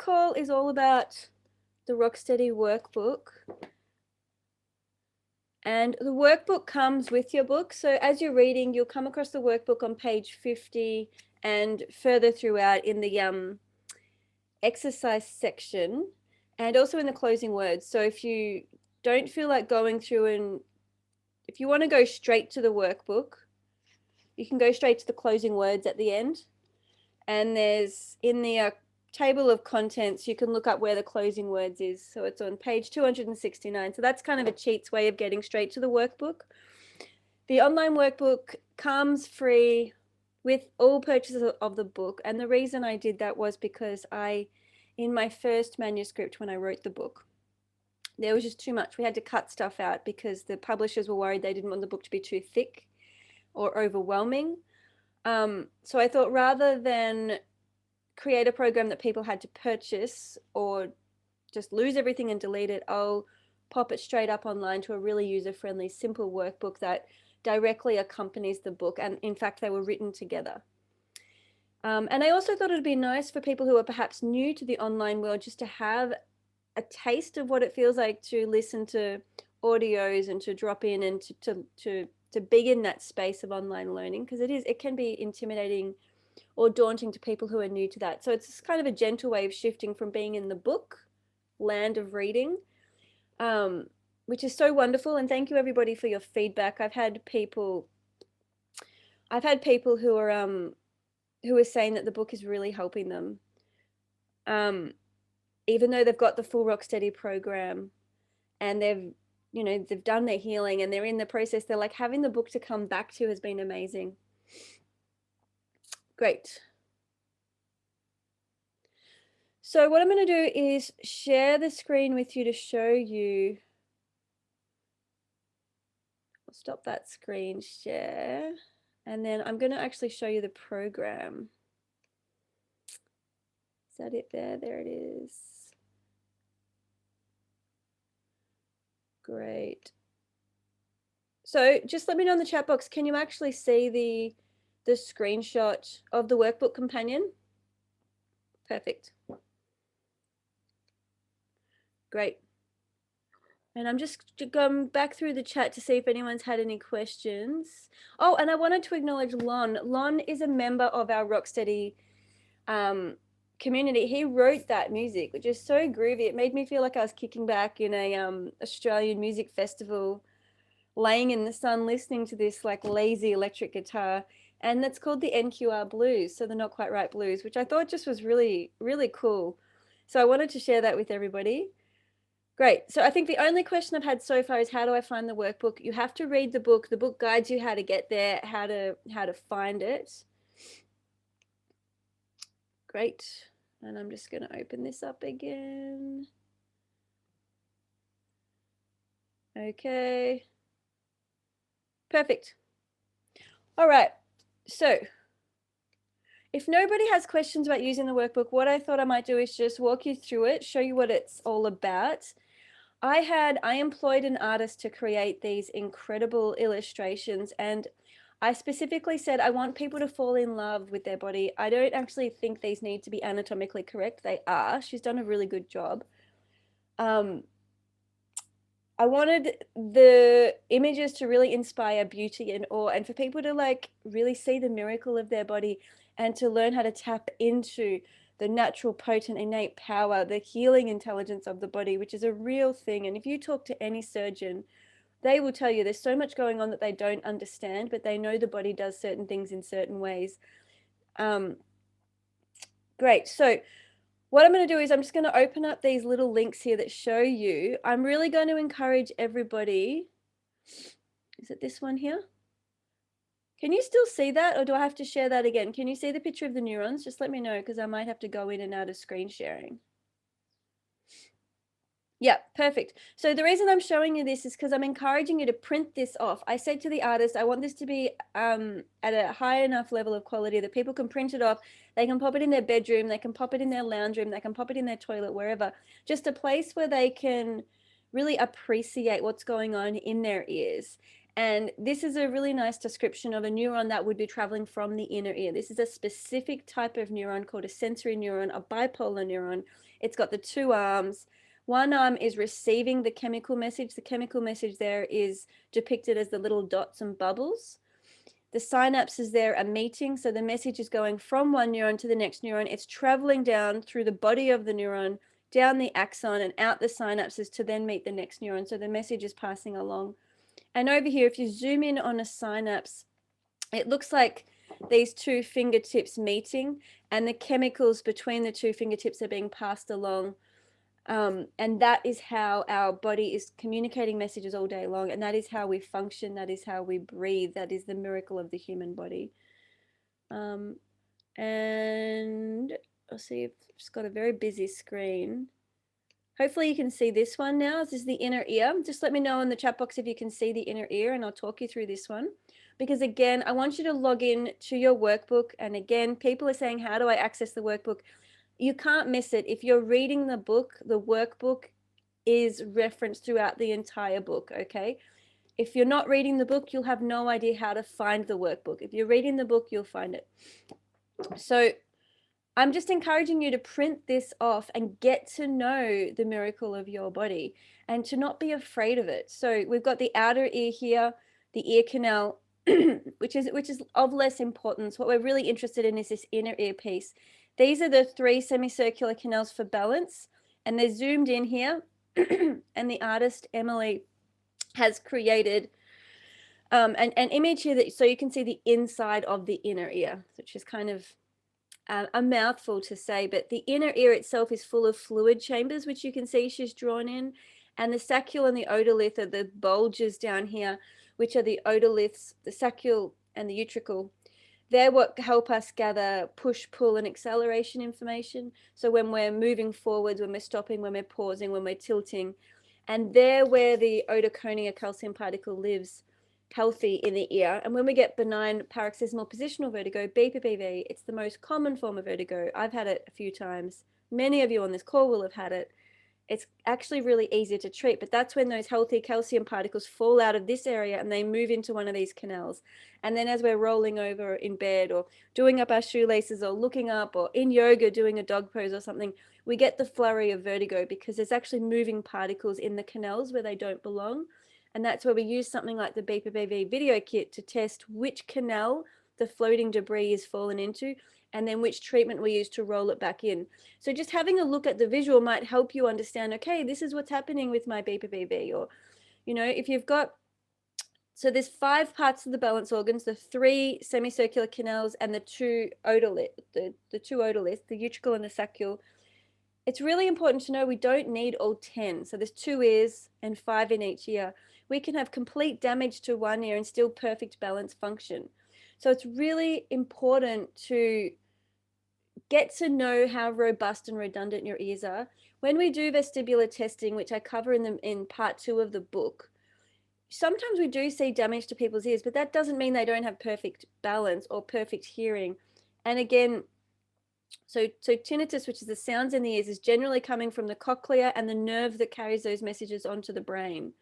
call is all about the Rocksteady workbook. And the workbook comes with your book. So as you're reading, you'll come across the workbook on page 50 and further throughout in the exercise section and also in the closing words. So if you don't feel like going through and if you want to go straight to the workbook, you can go straight to the closing words at the end. And there's in the table of contents, you can look up where the closing words is. So it's on page 269. So that's kind of a cheats way of getting straight to the workbook. The online workbook comes free with all purchases of the book. And the reason I did that was because in my first manuscript, when I wrote the book, there was just too much. We had to cut stuff out because the publishers were worried they didn't want the book to be too thick or overwhelming. So I thought rather than create a program that people had to purchase or just lose everything and delete it, I'll pop it straight up online to a really user-friendly, simple workbook that directly accompanies the book. And in fact, they were written together. And I also thought it'd be nice for people who are perhaps new to the online world just to have a taste of what it feels like to listen to audios and to drop in and to be in that space of online learning, because it can be intimidating or daunting to people who are new to that. So it's kind of a gentle way of shifting from being in the book land of reading, which is so wonderful. And thank you everybody for your feedback. I've had people who are saying that the book is really helping them, even though they've got the full Rocksteady program and they've done their healing and they're in the process. They're like, having the book to come back to has been amazing. Great. So what I'm going to do is share the screen with you to show you. I'll stop that screen share. And then I'm going to actually show you the program. Is that it there? There it is. Great. So just let me know in the chat box, can you actually see the screenshot of the workbook companion? Perfect. Great. And I'm just going back through the chat to see if anyone's had any questions. Oh, and I wanted to acknowledge Lon. Lon is a member of our Rocksteady community. He wrote that music, which is so groovy. It made me feel like I was kicking back in a Australian music festival, laying in the sun, listening to this like lazy electric guitar. And that's called the NQR Blues, so the Not Quite Right Blues, which I thought just was really, really cool. So I wanted to share that with everybody. Great. So I think the only question I've had so far is, how do I find the workbook? You have to read the book. The book guides you how to get there, how to find it. Great. And I'm just going to open this up again. Okay. Perfect. All right. So if nobody has questions about using the workbook, what I thought I might do is just walk you through it, show you what it's all about. I employed an artist to create these incredible illustrations, and I specifically said I want people to fall in love with their body. I don't actually think these need to be anatomically correct. They are. She's done a really good job. I wanted the images to really inspire beauty and awe, and for people to like really see the miracle of their body and to learn how to tap into the natural, potent, innate power, the healing intelligence of the body, which is a real thing. And if you talk to any surgeon, they will tell you there's so much going on that they don't understand, but they know the body does certain things in certain ways. Great. So what I'm going to do is I'm just going to open up these little links here that show you. I'm really going to encourage everybody. Is it this one here? Can you still see that, or do I have to share that again? Can you see the picture of the neurons? Just let me know, because I might have to go in and out of screen sharing. Yeah, perfect. So the reason I'm showing you this is because I'm encouraging you to print this off. I said to the artist, I want this to be at a high enough level of quality that people can print it off. They can pop it in their bedroom, they can pop it in their lounge room, they can pop it in their toilet, wherever. Just a place where they can really appreciate what's going on in their ears. And this is a really nice description of a neuron that would be traveling from the inner ear. This is a specific type of neuron called a sensory neuron, a bipolar neuron. It's got the two arms. One arm is receiving the chemical message. The chemical message there is depicted as the little dots and bubbles. The synapses there are meeting, so the message is going from one neuron to the next neuron. It's traveling down through the body of the neuron, down the axon and out the synapses to then meet the next neuron. So the message is passing along. And over here, if you zoom in on a synapse, it looks like these two fingertips meeting, and the chemicals between the two fingertips are being passed along. And that is how our body is communicating messages all day long. And that is how we function. That is how we breathe. That is the miracle of the human body. And I'll see if I've just got a very busy screen. Hopefully you can see this one now. This is the inner ear. Just let me know in the chat box if you can see the inner ear, and I'll talk you through this one. Because again, I want you to log in to your workbook. And again, people are saying, how do I access the workbook? You can't miss it. If you're reading the book, the workbook is referenced throughout the entire book, okay? If you're not reading the book, you'll have no idea how to find the workbook. If you're reading the book, you'll find it. So I'm just encouraging you to print this off and get to know the miracle of your body and to not be afraid of it. So we've got the outer ear here, the ear canal, which is of less importance. What we're really interested in is this inner ear piece. These are the 3 semicircular canals for balance, and they're zoomed in here. And the artist, Emily, has created an image here that so you can see the inside of the inner ear, which is kind of a mouthful to say, but the inner ear itself is full of fluid chambers, which you can see she's drawn in. And the saccule and the otolith are the bulges down here, which are the otoliths, the saccule and the utricle. They're what help us gather push, pull, and acceleration information. So when we're moving forwards, when we're stopping, when we're pausing, when we're tilting, and they're where the otoconia calcium particle lives, healthy in the ear. And when we get benign paroxysmal positional vertigo, BPPV, it's the most common form of vertigo. I've had it a few times. Many of you on this call will have had it. It's actually really easy to treat, but that's when those healthy calcium particles fall out of this area and they move into one of these canals. And then as we're rolling over in bed or doing up our shoelaces or looking up or in yoga doing a dog pose or something, we get the flurry of vertigo because there's actually moving particles in the canals where they don't belong. And that's where we use something like the BPPV video kit to test which canal the floating debris is fallen into, and then which treatment we use to roll it back in. So just having a look at the visual might help you understand, okay, this is what's happening with my BPPV. Or, you know, if you've got, so there's 5 parts of the balance organs, the 3 semicircular canals and the 2 otoliths, the 2 otoliths, the utricle and the saccule. It's really important to know we don't need all 10. So there's 2 ears and 5 in each ear. We can have complete damage to one ear and still perfect balance function. So it's really important to get to know how robust and redundant your ears are. When we do vestibular testing, which I cover in part 2 of the book, sometimes we do see damage to people's ears, but that doesn't mean they don't have perfect balance or perfect hearing. And again, so tinnitus, which is the sounds in the ears, is generally coming from the cochlea and the nerve that carries those messages onto the brain.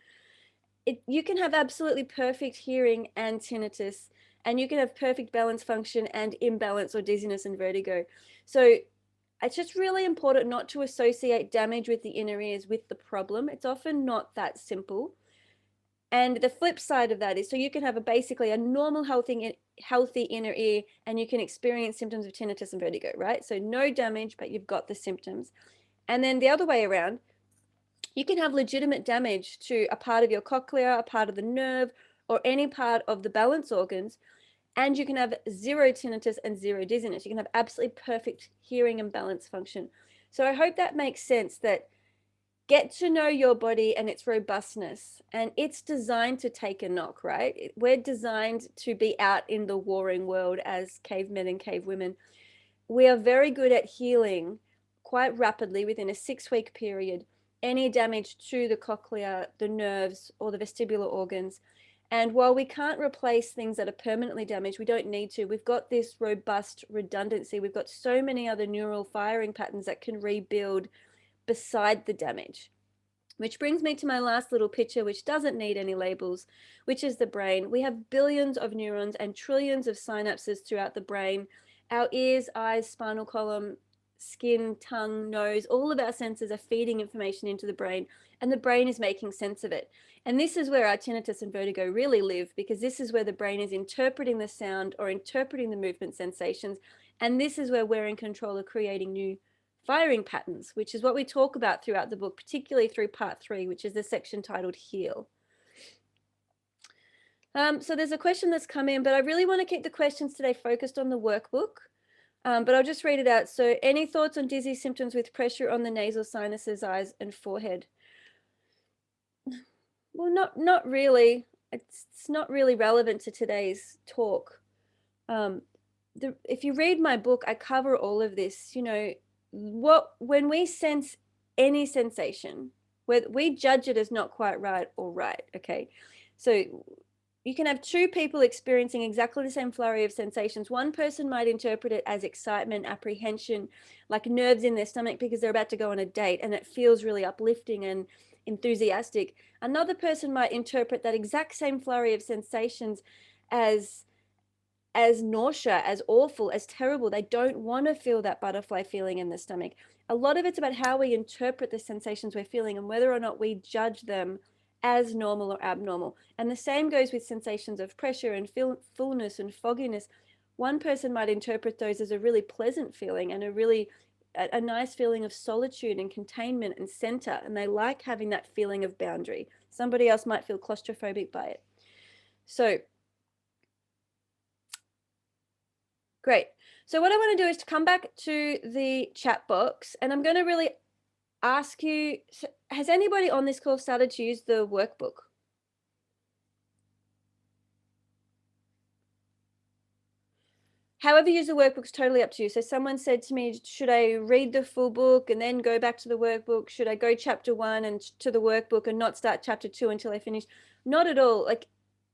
You can have absolutely perfect hearing and tinnitus, and you can have perfect balance function and imbalance or dizziness and vertigo. So it's just really important not to associate damage with the inner ears with the problem. It's often not that simple. And the flip side of that is, so you can have basically a normal healthy inner ear and you can experience symptoms of tinnitus and vertigo, right? So no damage, but you've got the symptoms. And then the other way around, you can have legitimate damage to a part of your cochlea, a part of the nerve, or any part of the balance organs, and you can have 0 tinnitus and 0 dizziness. You can have absolutely perfect hearing and balance function. So I hope that makes sense, that get to know your body and its robustness, and it's designed to take a knock, right? We're designed to be out in the warring world as cavemen and cavewomen. We are very good at healing quite rapidly within a 6-week period any damage to the cochlea, the nerves, or the vestibular organs. And while we can't replace things that are permanently damaged, we don't need to. We've got this robust redundancy. We've got so many other neural firing patterns that can rebuild beside the damage. Which brings me to my last little picture, which doesn't need any labels, which is the brain. We have billions of neurons and trillions of synapses throughout the brain. Our ears, eyes, spinal column, skin, tongue, nose, all of our senses are feeding information into the brain, and the brain is making sense of it. And this is where our tinnitus and vertigo really live, because this is where the brain is interpreting the sound or interpreting the movement sensations. And this is where we're in control of creating new firing patterns, which is what we talk about throughout the book, particularly through part 3, which is the section titled Heal. So there's a question that's come in, but I really want to keep the questions today focused on the workbook. But I'll just read it out. So, any thoughts on dizzy symptoms with pressure on the nasal sinuses, eyes, and forehead? Well, not really. It's not really relevant to today's talk. If you read my book, I cover all of this. You know, when we sense any sensation, where we judge it as not quite right or right. Okay, so you can have two people experiencing exactly the same flurry of sensations. One person might interpret it as excitement, apprehension, like nerves in their stomach because they're about to go on a date and it feels really uplifting and enthusiastic. Another person might interpret that exact same flurry of sensations as nausea, as awful, as terrible. They don't want to feel that butterfly feeling in the stomach. A lot of it's about how we interpret the sensations we're feeling and whether or not we judge them as normal or abnormal. And the same goes with sensations of pressure and fullness and fogginess. One person might interpret those as a really pleasant feeling and a nice feeling of solitude and containment and center, and they like having that feeling of boundary. Somebody else might feel claustrophobic by it. So great. So what I want to do is to come back to the chat box, and I'm going to really ask you, has anybody on this call started to use the workbook? However you use the workbook is totally up to you. So someone said to me, should I read the full book and then go back to the workbook? Should I go chapter 1 and to the workbook and not start chapter 2 until I finish? Not at all. Like,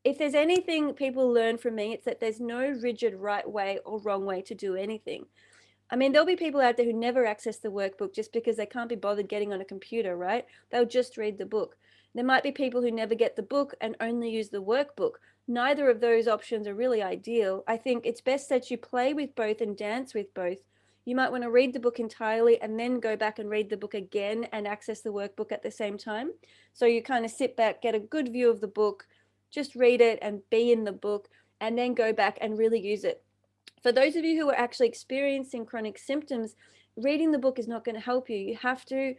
if there's anything people learn from me, it's that there's no rigid right way or wrong way to do anything. I mean, there'll be people out there who never access the workbook just because they can't be bothered getting on a computer, right? They'll just read the book. There might be people who never get the book and only use the workbook. Neither of those options are really ideal. I think it's best that you play with both and dance with both. You might want to read the book entirely and then go back and read the book again and access the workbook at the same time. So you kind of sit back, get a good view of the book, just read it and be in the book, and then go back and really use it. For those of you who are actually experiencing chronic symptoms, reading the book is not going to help you. You have to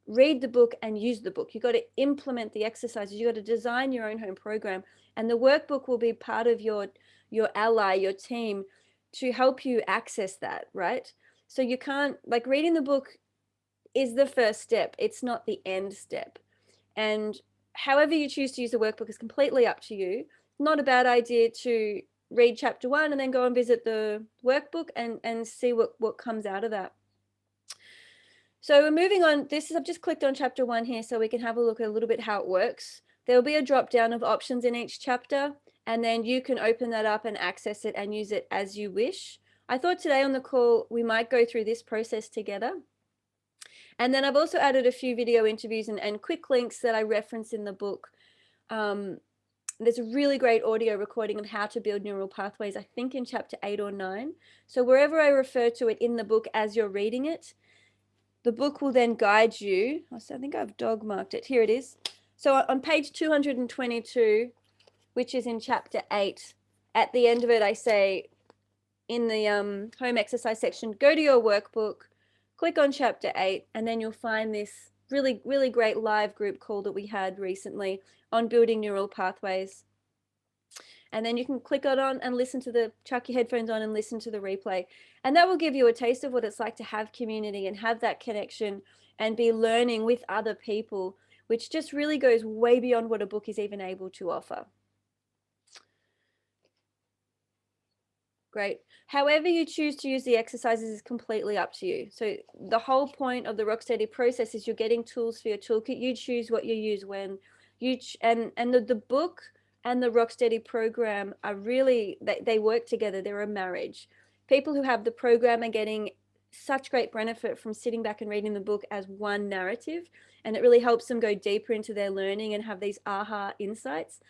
read the book and use the book. You've got to implement the exercises. You've got to design your own home program. And the workbook will be part of your ally, your team, to help you access that, right? So you can't, like, reading the book is the first step. It's not the end step. And however you choose to use the workbook is completely up to you. Not a bad idea to read chapter 1 and then go and visit the workbook and see what comes out of that. So we're moving on. I've just clicked on chapter 1 here so we can have a look at a little bit how it works. There will be a drop down of options in each chapter, and then you can open that up and access it and use it as you wish. I thought today on the call we might go through this process together. And then I've also added a few video interviews and quick links that I reference in the book. There's a really great audio recording of how to build neural pathways, I think in chapter 8 or 9. So wherever I refer to it in the book as you're reading it, the book will then guide you. I think I've dog marked it. Here it is. So on page 222, which is in chapter 8, at the end of it, I say in the home exercise section, go to your workbook, click on chapter 8, and then you'll find this really, really great live group call that we had recently on building neural pathways. And then you can click on and listen to chuck your headphones on and listen to the replay. And that will give you a taste of what it's like to have community and have that connection and be learning with other people, which just really goes way beyond what a book is even able to offer. Great. However you choose to use the exercises is completely up to you. So the whole point of the Rocksteady process is you're getting tools for your toolkit. You choose what you use when and the book and the Rocksteady program are really, they work together. They're a marriage. People who have the program are getting such great benefit from sitting back and reading the book as one narrative, and it really helps them go deeper into their learning and have these aha insights.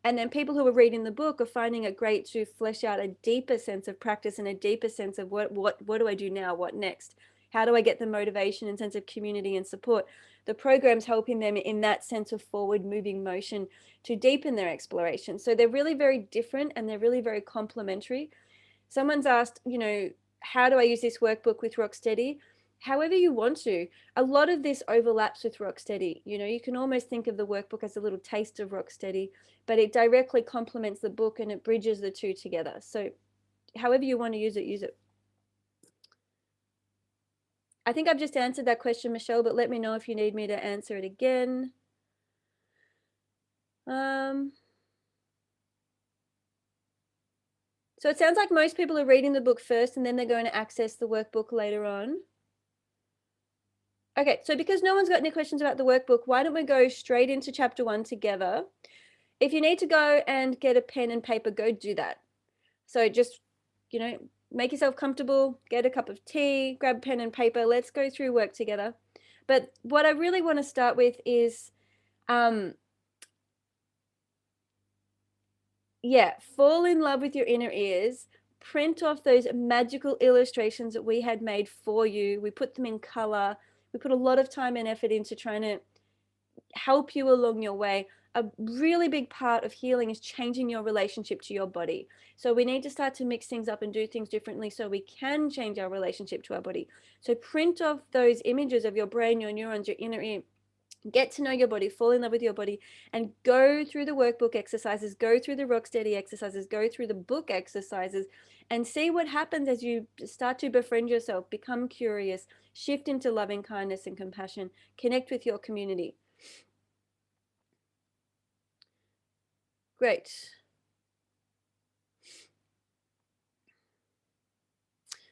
And then people who are reading the book are finding it great to flesh out a deeper sense of practice and a deeper sense of what do I do now? What next? How do I get the motivation and sense of community and support? The program's helping them in that sense of forward moving motion to deepen their exploration. So they're really very different and they're really very complementary. Someone's asked, how do I use this workbook with Rocksteady? However you want to. A lot of this overlaps with Rocksteady. You can almost think of the workbook as a little taste of Rocksteady, but it directly complements the book and it bridges the two together. So however you want to use it, use it. I think I've just answered that question, Michelle, but let me know if you need me to answer it again. So it sounds like most people are reading the book first and then they're going to access the workbook later on. Okay, so because no one's got any questions about the workbook, why don't we go straight into chapter 1 together? If you need to go and get a pen and paper, go do that. So just, make yourself comfortable, get a cup of tea, grab pen and paper, let's go through work together. But what I really want to start with is, fall in love with your inner ears. Print off those magical illustrations that we had made for you. We put them in color. We put a lot of time and effort into trying to help you along your way. A really big part of healing is changing your relationship to your body. So we need to start to mix things up and do things differently so we can change our relationship to our body. So print off those images of your brain, your neurons, your inner ear. Get to know your body, fall in love with your body, and go through the workbook exercises, go through the Rocksteady exercises, go through the book exercises, and see what happens as you start to befriend yourself, become curious, shift into loving kindness and compassion, connect with your community. Great.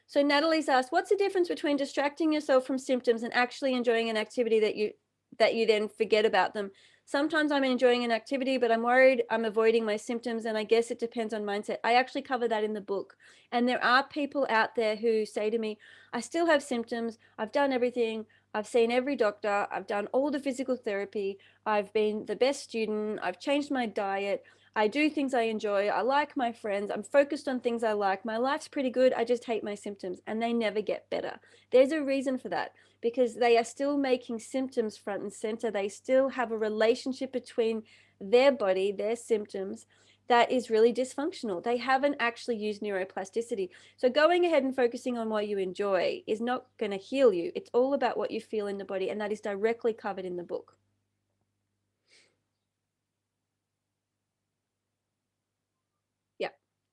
So Natalie's asked, what's the difference between distracting yourself from symptoms and actually enjoying an activity that you then forget about them? Sometimes I'm enjoying an activity, but I'm worried I'm avoiding my symptoms, and I guess it depends on mindset. I actually cover that in the book. And there are people out there who say to me, I still have symptoms. I've done everything. I've seen every doctor. I've done all the physical therapy. I've been the best student. I've changed my diet. I do things I enjoy. I like my friends. I'm focused on things I like. My life's pretty good. I just hate my symptoms, and they never get better. There's a reason for that, because they are still making symptoms front and center. They still have a relationship between their body, their symptoms, that is really dysfunctional. They haven't actually used neuroplasticity. So going ahead and focusing on what you enjoy is not going to heal you. It's all about what you feel in the body, and that is directly covered in the book.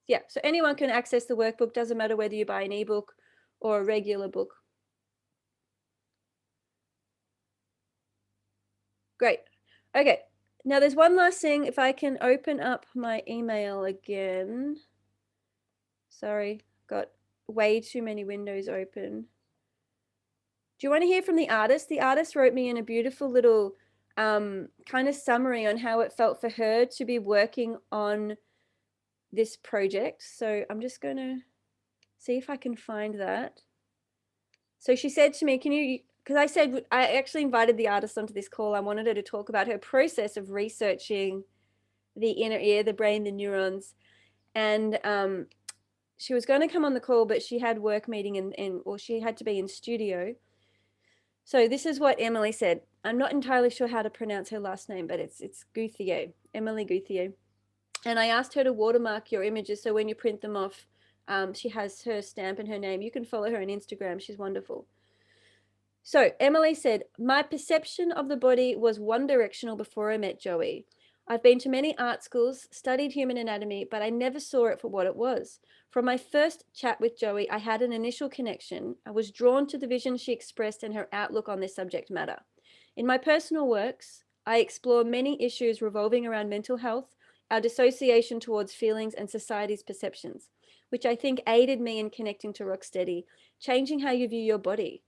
Yeah, so anyone can access the workbook. Doesn't matter whether you buy an ebook or a regular book. Great. Okay, now there's one last thing. If I can open up my email again. Sorry, got way too many windows open. Do you want to hear from the artist? The artist wrote me in a beautiful little kind of summary on how it felt for her to be working on this project. So I'm just going to see if I can find that. So she said to me, can you, because I actually invited the artist onto this call. I wanted her to talk about her process of researching the inner ear, the brain, the neurons. And she was going to come on the call, but she had work meeting or she had to be in studio. So this is what Emily said. I'm not entirely sure how to pronounce her last name, but it's Gouthier, Emily Gouthier. And I asked her to watermark your images, so when you print them off, she has her stamp and her name. You can follow her on Instagram. She's wonderful. So Emily said, my perception of the body was one directional before I met Joey. I've been to many art schools, studied human anatomy, but I never saw it for what it was. From my first chat with Joey, I had an initial connection. I was drawn to the vision she expressed and her outlook on this subject matter. In my personal works, I explore many issues revolving around mental health, our dissociation towards feelings, and society's perceptions, which I think aided me in connecting to Rocksteady, changing how you view your body,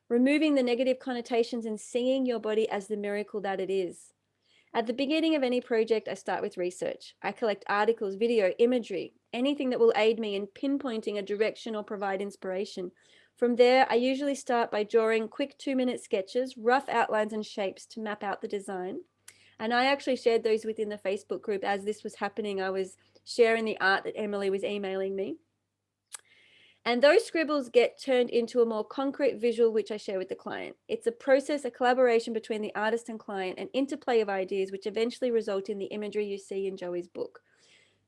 removing the negative connotations and seeing your body as the miracle that it is. At the beginning of any project, I start with research. I collect articles, video, imagery, anything that will aid me in pinpointing a direction or provide inspiration. From there, I usually start by drawing quick 2-minute sketches, rough outlines and shapes to map out the design. And I actually shared those within the Facebook group as this was happening. I was sharing the art that Emily was emailing me. And those scribbles get turned into a more concrete visual, which I share with the client. It's a process, a collaboration between the artist and client, an interplay of ideas, which eventually result in the imagery you see in Joey's book.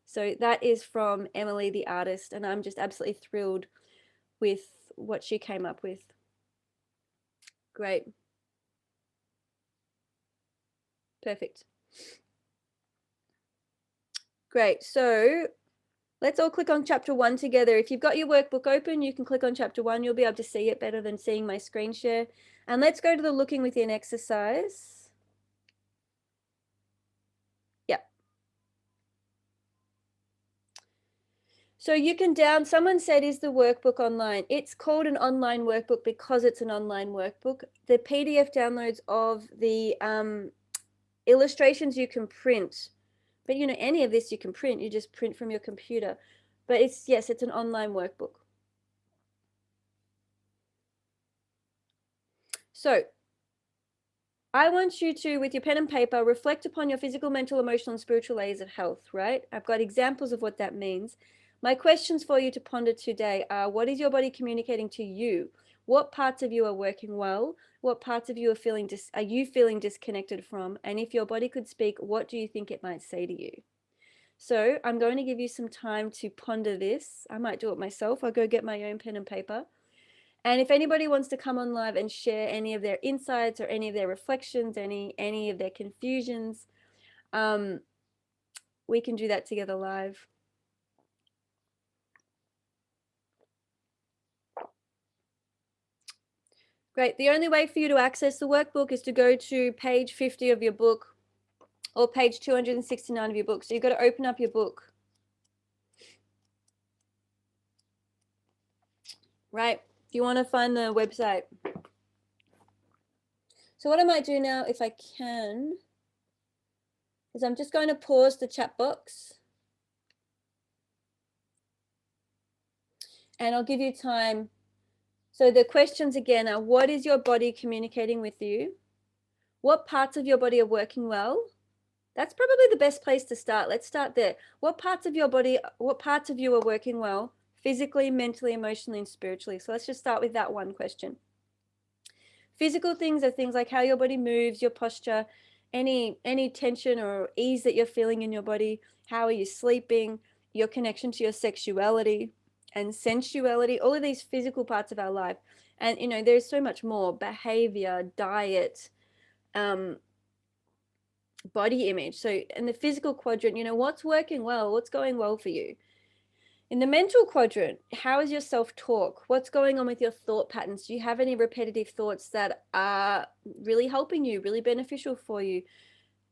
So that is from Emily, the artist, and I'm just absolutely thrilled with what she came up with. Great. Perfect. Great. So let's all click on chapter 1 together. If you've got your workbook open, you can click on chapter 1. You'll be able to see it better than seeing my screen share. And let's go to the looking within exercise. Yep. So you can someone said, is the workbook online? It's called an online workbook because it's an online workbook. The PDF downloads of the illustrations you can print. But you know, any of this you can print, you just print from your computer. But yes, it's an online workbook. So I want you to, with your pen and paper, reflect upon your physical, mental, emotional, and spiritual layers of health, right? I've got examples of what that means. My questions for you to ponder today are, what is your body communicating to you? What parts of you are working well? What parts of you are you feeling disconnected from? And if your body could speak, what do you think it might say to you? So I'm going to give you some time to ponder this. I might do it myself. I'll go get my own pen and paper. And if anybody wants to come on live and share any of their insights or any of their reflections, any of their confusions, we can do that together live. Great. The only way for you to access the workbook is to go to page 50 of your book or page 269 of your book. So you've got to open up your book. Right. If you want to find the website. So what I might do now, if I can, is I'm just going to pause the chat box. And I'll give you time. So the questions again are, what is your body communicating with you? What parts of your body are working well? That's probably the best place to start. Let's start there. What parts of your body, what parts of you are working well, physically, mentally, emotionally, and spiritually? So let's just start with that one question. Physical things are things like how your body moves, your posture, any tension or ease that you're feeling in your body. How are you sleeping? Your connection to your sexuality and sensuality, all of these physical parts of our life. And, you know, there's so much more: behavior, diet, body image. So in the physical quadrant, you know, what's working well, what's going well for you. In the mental quadrant, how is your self-talk? What's going on with your thought patterns? Do you have any repetitive thoughts that are really helping you, really beneficial for you?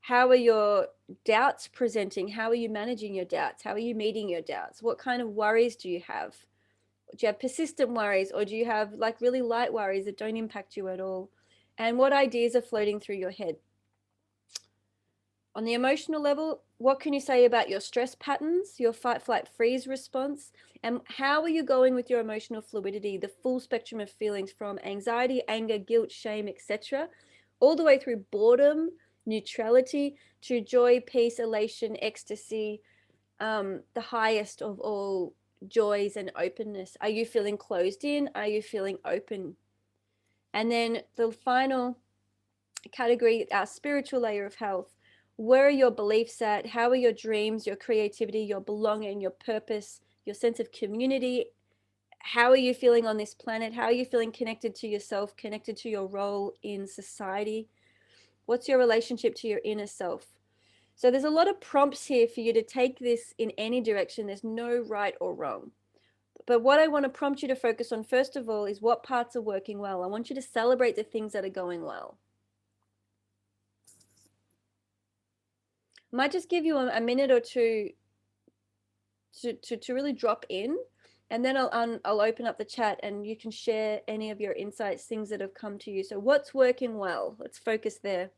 How are your doubts presenting? How are you managing your doubts? How are you meeting your doubts? What kind of worries do you have? Do you have persistent worries, or do you have like really light worries that don't impact you at all? And what ideas are floating through your head? On the emotional level, what can you say about your stress patterns, your fight, flight, freeze response, and how are you going with your emotional fluidity, the full spectrum of feelings from anxiety, anger, guilt, shame, etc., all the way through boredom, neutrality, to joy, peace, elation, ecstasy, the highest of all joys and openness. Are you feeling closed in? Are you feeling open? And then the final category, our spiritual layer of health. Where are your beliefs at? How are your dreams, your creativity, your belonging, your purpose, your sense of community? How are you feeling on this planet? How are you feeling connected to yourself, connected to your role in society? What's your relationship to your inner self? So there's a lot of prompts here for you to take this in any direction. There's no right or wrong. But what I want to prompt you to focus on, first of all, is what parts are working well. I want you to celebrate the things that are going well. Might just give you a minute or two to really drop in, and then I'll open up the chat and you can share any of your insights, things that have come to you. So what's working well? Let's focus there.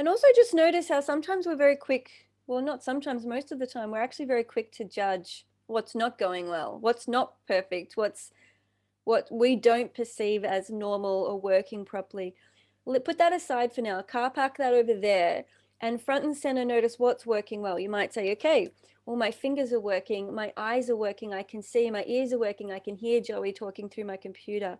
And also just notice how sometimes we're very quick, well, not sometimes, most of the time, we're actually very quick to judge what's not going well, what's not perfect, what we don't perceive as normal or working properly. Put that aside for now. Car park that over there, and front and center notice what's working well. You might say, okay, well, my fingers are working, my eyes are working, I can see, my ears are working, I can hear Joey talking through my computer.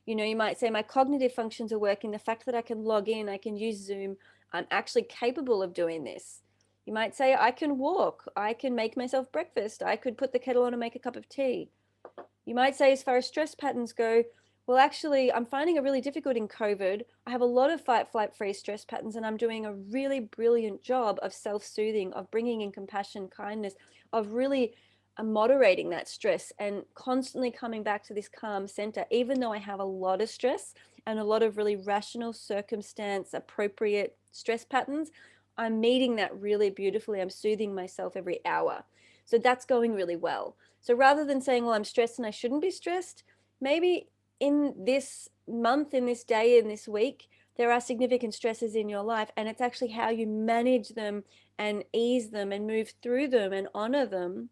You know, you might say my cognitive functions are working, the fact that I can log in, I can use Zoom, I'm actually capable of doing this. You might say I can walk, I can make myself breakfast, I could put the kettle on and make a cup of tea. You might say, as far as stress patterns go, well, actually, I'm finding it really difficult in COVID. I have a lot of fight, flight, freeze stress patterns, and I'm doing a really brilliant job of self-soothing, of bringing in compassion, kindness, of really moderating that stress and constantly coming back to this calm center, even though I have a lot of stress and a lot of really rational, circumstance appropriate stress patterns. I'm meeting that really beautifully. I'm soothing myself every hour. So that's going really well. So rather than saying, well, I'm stressed and I shouldn't be stressed, maybe in this month, in this day, in this week, there are significant stresses in your life, and it's actually how you manage them and ease them and move through them and honor them,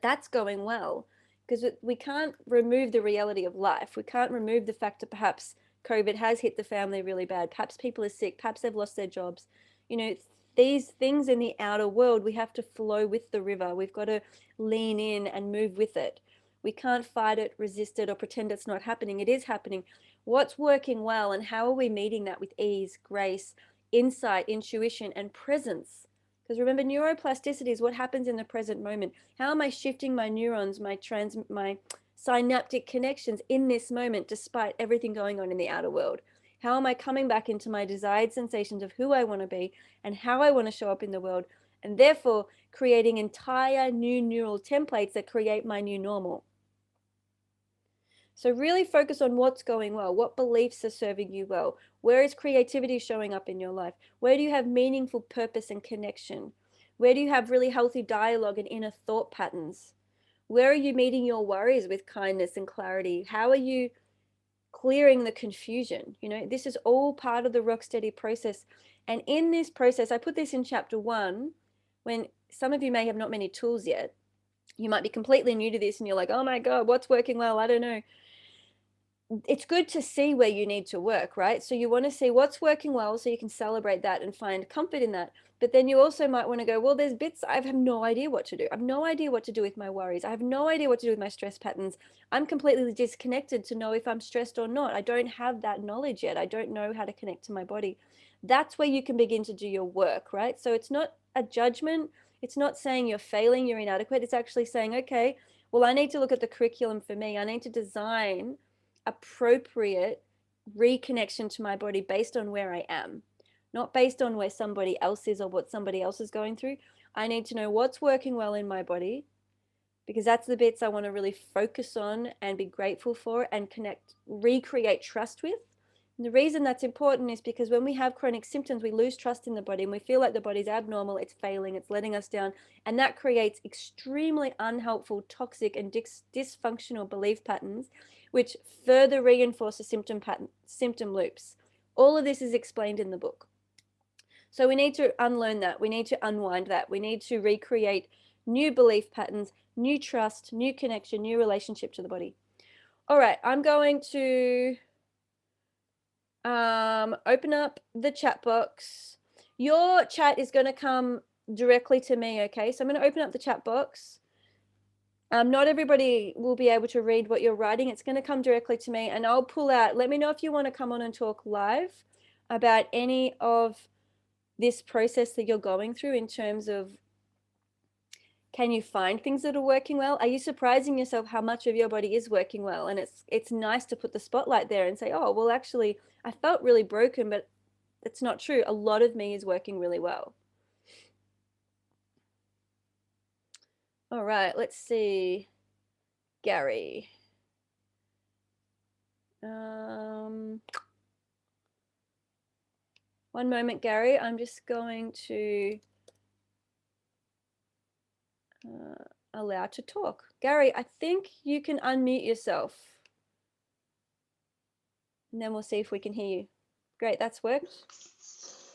that's going well. Because we can't remove the reality of life. We can't remove the fact that perhaps COVID has hit the family really bad. Perhaps people are sick. Perhaps they've lost their jobs. You know, these things in the outer world, we have to flow with the river. We've got to lean in and move with it. We can't fight it, resist it, or pretend it's not happening. It is happening. What's working well, and how are we meeting that with ease, grace, insight, intuition, and presence? Because remember, neuroplasticity is what happens in the present moment. How am I shifting my neurons, my synaptic connections in this moment, despite everything going on in the outer world? How am I coming back into my desired sensations of who I want to be and how I want to show up in the world, and therefore creating entire new neural templates that create my new normal? So really focus on what's going well. What beliefs are serving you well? Where is creativity showing up in your life? Where do you have meaningful purpose and connection? Where do you have really healthy dialogue and inner thought patterns? Where are you meeting your worries with kindness and clarity? How are you clearing the confusion? You know, this is all part of the rock steady process. And in this process, I put this in chapter 1, when some of you may have not many tools yet. You might be completely new to this and you're like, oh my God, what's working well? I don't know. It's good to see where you need to work, right? So you want to see what's working well so you can celebrate that and find comfort in that. But then you also might want to go, well, there's bits I have no idea what to do. I have no idea what to do with my worries. I have no idea what to do with my stress patterns. I'm completely disconnected to know if I'm stressed or not. I don't have that knowledge yet. I don't know how to connect to my body. That's where you can begin to do your work, right? So it's not a judgment. It's not saying you're failing, you're inadequate. It's actually saying, okay, well, I need to look at the curriculum for me. I need to design appropriate reconnection to my body based on where I am, not based on where somebody else is or what somebody else is going through. I need to know what's working well in my body, because that's the bits I want to really focus on and be grateful for and connect, recreate trust with. And the reason that's important is because when we have chronic symptoms, we lose trust in the body and we feel like the body's abnormal, it's failing, it's letting us down. And that creates extremely unhelpful, toxic, and dysfunctional belief patterns, which further reinforce the symptom loops. All of this is explained in the book. So we need to unlearn that. We need to unwind that. We need to recreate new belief patterns, new trust, new connection, new relationship to the body. All right, I'm going to open up the chat box. Your chat is going to come directly to me, okay? So I'm going to open up the chat box. Not everybody will be able to read what you're writing. It's going to come directly to me, and I'll pull out. Let me know if you want to come on and talk live about any of this process that you're going through in terms of, can you find things that are working well? Are you surprising yourself how much of your body is working well? And it's nice to put the spotlight there and say, oh, well, actually, I felt really broken, but it's not true. A lot of me is working really well. All right, let's see. Gary. One moment, Gary. I'm just going to allow to talk. Gary, I think you can unmute yourself. And then we'll see if we can hear you. Great, that's worked.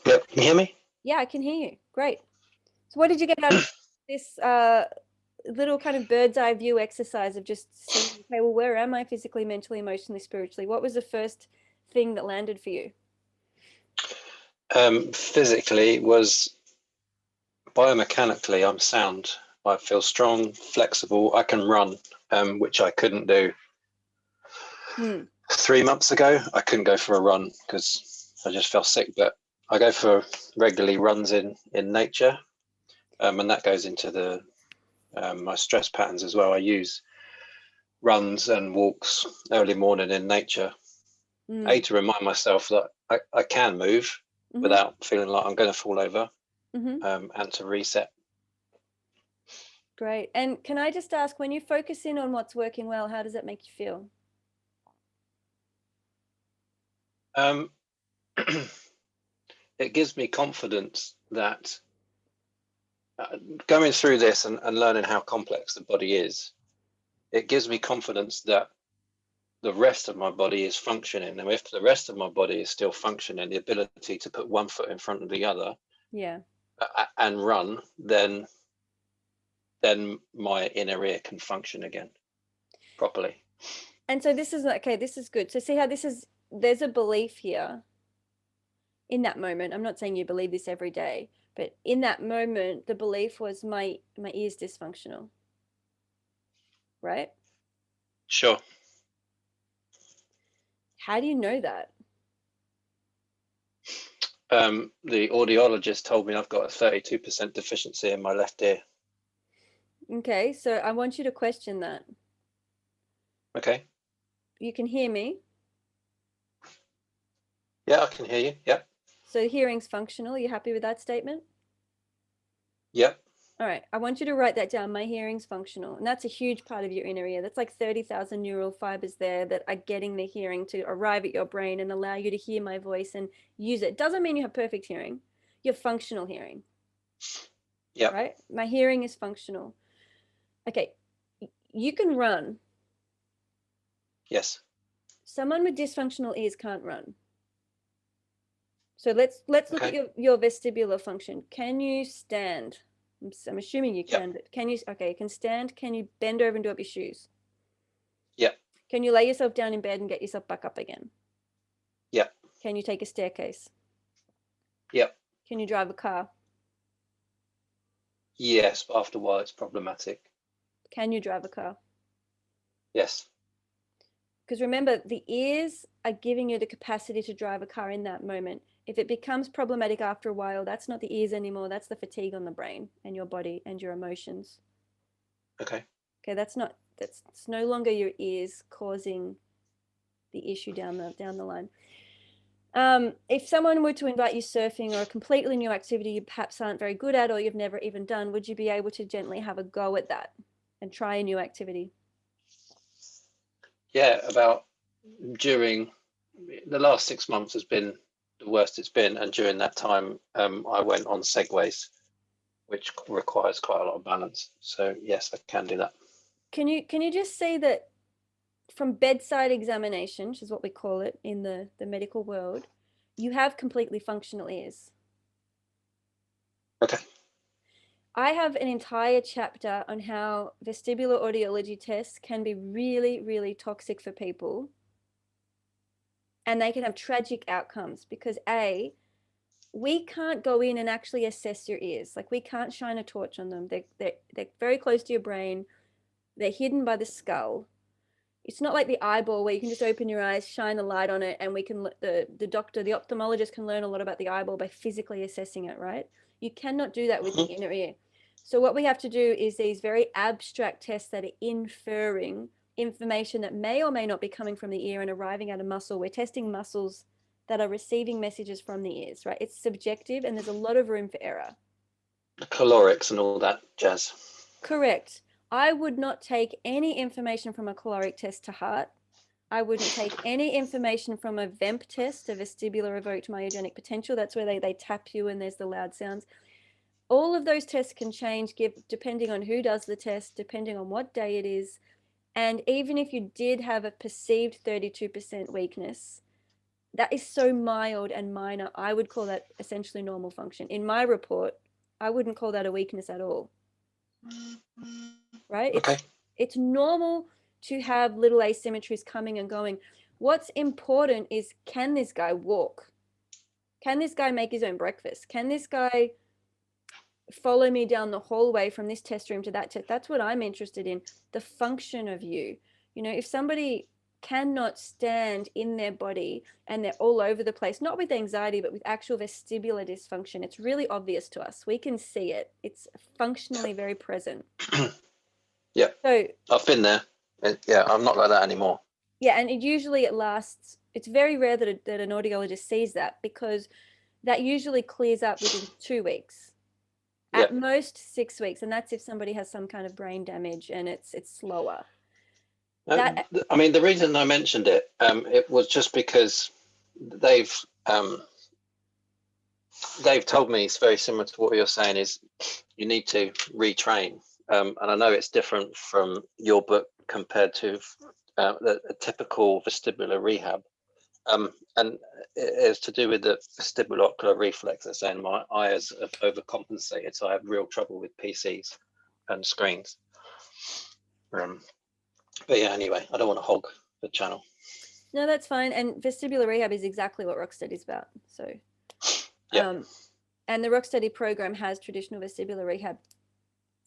Yep. Can you hear me? Yeah, I can hear you. Great. So what did you get out of this little kind of bird's eye view exercise of just seeing, okay, well, where am I physically, mentally, emotionally, spiritually? What was the first thing that landed for you? Physically was biomechanically, I'm sound. I feel strong, flexible. I can run, which I couldn't do Hmm. 3 months ago. I couldn't go for a run because I just felt sick. But I go for regularly runs in nature, and that goes into the my stress patterns as well. I use runs and walks early morning in nature, Mm. to remind myself that I can move Mm-hmm. without feeling like I'm going to fall over, Mm-hmm. and to reset. Great. And can I just ask, when you focus in on what's working well, how does that make you feel? Um, it gives me confidence that going through this and learning how complex the body is, it gives me confidence that the rest of my body is functioning. And if the rest of my body is still functioning, the ability to put one foot in front of the other, Yeah. and run, then my inner ear can function again properly. And so this is okay, this is good. So see how there's a belief here in that moment. I'm not saying you believe this every day, but in that moment, the belief was my ear's dysfunctional, right? Sure. How do you know that? The audiologist told me I've got a 32% deficiency in my left ear. Okay, so I want you to question that. Okay. You can hear me. Yeah, I can hear you. Yep. So hearing's functional. Are you happy with that statement? Yep. All right, I want you to write that down. My hearing's functional. And that's a huge part of your inner ear. That's like 30,000 neural fibers there that are getting the hearing to arrive at your brain and allow you to hear my voice and use it. Doesn't mean you have perfect hearing. You have functional hearing, Yep. right? My hearing is functional. Okay, you can run. Yes. Someone with dysfunctional ears can't run. So let's look at Okay. your vestibular function. Can you stand? I'm assuming you Yep. can, but can you, okay, you can stand. Can you bend over and do up your shoes? Yep. Can you lay yourself down in bed and get yourself back up again? Yep. Can you take a staircase? Yep. Can you drive a car? Yes, but after a while it's problematic. Can you drive a car? Yes. Because remember, the ears are giving you the capacity to drive a car in that moment. If it becomes problematic after a while, that's not the ears anymore. That's the fatigue on the brain and your body and your emotions. Okay. Okay, that's it's no longer your ears causing the issue down the line. If someone were to invite you surfing or a completely new activity you perhaps aren't very good at or you've never even done, would you be able to gently have a go at that and try a new activity? Yeah, about during the last 6 months has been the worst it's been, and during that time, I went on segways, which requires quite a lot of balance. So yes, I can do that. Can you just say that from bedside examination, which is what we call it in the medical world, you have completely functional ears. Okay. I have an entire chapter on how vestibular audiology tests can be really, really toxic for people and they can have tragic outcomes because we can't go in and actually assess your ears. Like we can't shine a torch on them. They're very close to your brain. They're hidden by the skull. It's not like the eyeball where you can just open your eyes, shine a light on it, and we can the doctor, the ophthalmologist can learn a lot about the eyeball by physically assessing it, right? You cannot do that with the inner ear. So what we have to do is these very abstract tests that are inferring information that may or may not be coming from the ear and arriving at a muscle. We're testing muscles that are receiving messages from the ears, right? It's subjective and there's a lot of room for error. Calorics and all that jazz. Correct. I would not take any information from a caloric test to heart. I wouldn't take any information from a VEMP test, a vestibular evoked myogenic potential. That's where they tap you and there's the loud sounds. All of those tests can change depending on who does the test, depending on what day it is. And even if you did have a perceived 32% weakness, that is so mild and minor. I would call that essentially normal function. In my report, I wouldn't call that a weakness at all. Right? Okay. It's normal to have little asymmetries coming and going. What's important is, can this guy walk? Can this guy make his own breakfast? Can this guy follow me down the hallway from this test room to that test? That's what I'm interested in, the function of you. You know, if somebody cannot stand in their body and they're all over the place, not with anxiety, but with actual vestibular dysfunction, it's really obvious to us. We can see it. It's functionally very present. Yeah, So I've been there. Yeah, I'm not like that anymore. yeah, and it lasts. It's very rare that an audiologist sees that, because that usually clears up within 2 weeks. Yeah. At most 6 weeks, and that's if somebody has some kind of brain damage and it's slower. I mean, the reason I mentioned it, it was just because they've um, they've told me it's very similar to what you're saying. Is you need to retrain, and I know it's different from your book compared to a typical vestibular rehab. And it's to do with the vestibulocular reflex. They're saying my eyes have overcompensated, so I have real trouble with PCs and screens. But yeah, anyway, I don't want to hog the channel. No, that's fine. And vestibular rehab is exactly what Rocksteady is about. So, Yeah. And the Rocksteady program has traditional vestibular rehab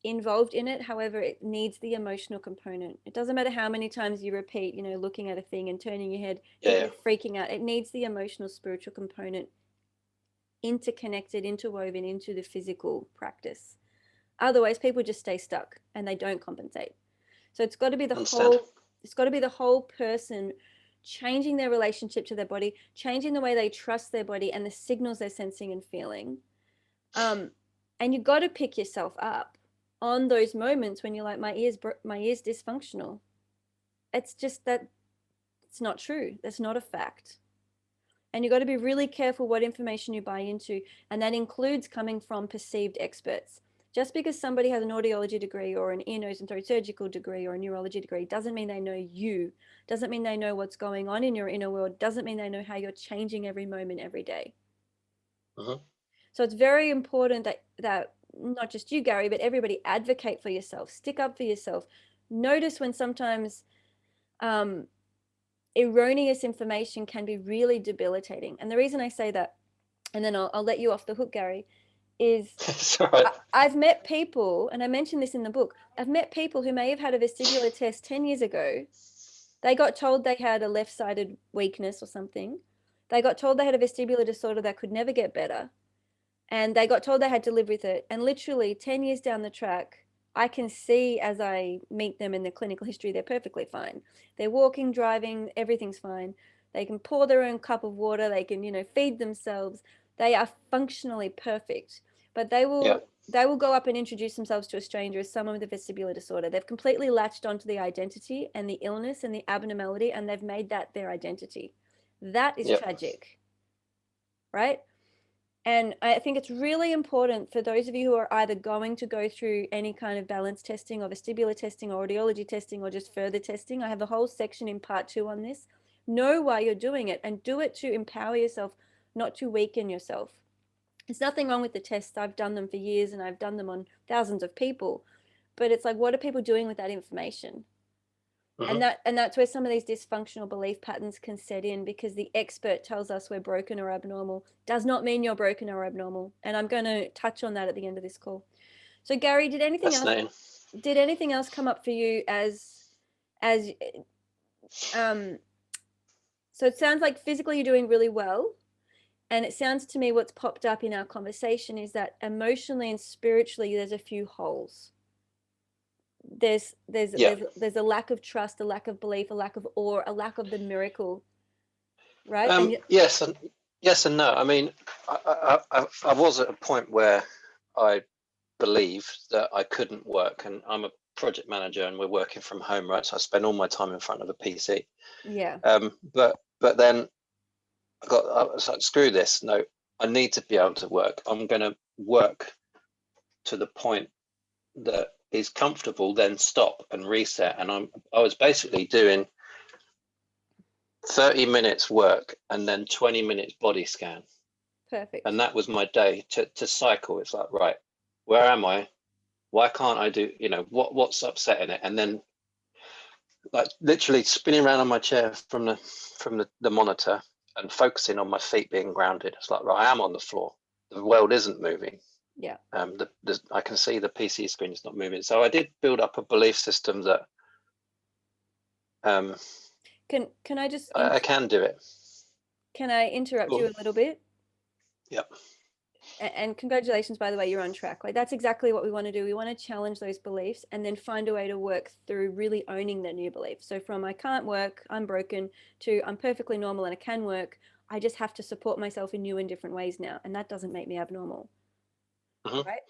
involved in it. However, it needs the emotional component. It doesn't matter how many times you repeat, you know, looking at a thing and turning your head, even freaking out. It needs the emotional, spiritual component interconnected, interwoven into the physical practice. Otherwise, people just stay stuck and they don't compensate. So it's got to be the whole person changing their relationship to their body, changing the way they trust their body and the signals they're sensing and feeling. And you've got to pick yourself up on those moments when you're like, my ear's dysfunctional. It's just that it's not true. That's not a fact. And you've got to be really careful what information you buy into. And that includes coming from perceived experts. Just because somebody has an audiology degree or an ear, nose, and throat surgical degree or a neurology degree doesn't mean they know you, doesn't mean they know what's going on in your inner world, doesn't mean they know how you're changing every moment, every day. So it's very important that not just you, Gary, but everybody advocate for yourself, stick up for yourself. Notice when sometimes erroneous information can be really debilitating. And the reason I say that, and then I'll let you off the hook, Gary, is I've met people, and I mentioned this in the book, I've met people who may have had a vestibular test 10 years ago. They got told they had a left-sided weakness or something. They got told they had a vestibular disorder that could never get better. And they got told they had to live with it. And literally 10 years down the track, I can see as I meet them in the clinical history, they're perfectly fine. They're walking, driving, everything's fine. They can pour their own cup of water. They can, you know, feed themselves. They are functionally perfect. But they will go up and introduce themselves to a stranger as someone with a vestibular disorder. They've completely latched onto the identity and the illness and the abnormality, and they've made that their identity. That is tragic, right? And I think it's really important for those of you who are either going to go through any kind of balance testing or vestibular testing or audiology testing or just further testing. I have a whole section in part 2 on this. Know why you're doing it and do it to empower yourself, not to weaken yourself. There's nothing wrong with the tests. I've done them for years and I've done them on thousands of people. But it's like, what are people doing with that information? And that's where some of these dysfunctional belief patterns can set in, because the expert tells us we're broken or abnormal does not mean you're broken or abnormal. And I'm going to touch on that at the end of this call. So Gary, did anything else come up for you so it sounds like physically you're doing really well. And it sounds to me what's popped up in our conversation is that emotionally and spiritually there's a few holes. There's a lack of trust, a lack of belief, a lack of awe, a lack of the miracle, right? Yes and no. I mean, I was at a point where I believed that I couldn't work, and I'm a project manager and we're working from home, right? So I spend all my time in front of a PC. But then I was like, screw this. No, I need to be able to work. I'm going to work to the point that is comfortable, then stop and reset. And I was basically doing 30 minutes work and then 20 minutes body scan. Perfect. And that was my day to cycle. It's like, right, where am I? Why can't I do, what's upsetting it? And then like literally spinning around on my chair from the monitor and focusing on my feet being grounded. It's like, right, I am on the floor. The world isn't moving. Yeah. I can see the PC screen is not moving. So I did build up a belief system that Can I just I can do it. can I interrupt you a little bit? Yep. And congratulations, by the way, you're on track. Like that's exactly what we want to do. We want to challenge those beliefs and then find a way to work through really owning that new belief. So from I can't work, I'm broken, to I'm perfectly normal and I can work. I just have to support myself in new and different ways now. And that doesn't make me abnormal. Mm-hmm. Right?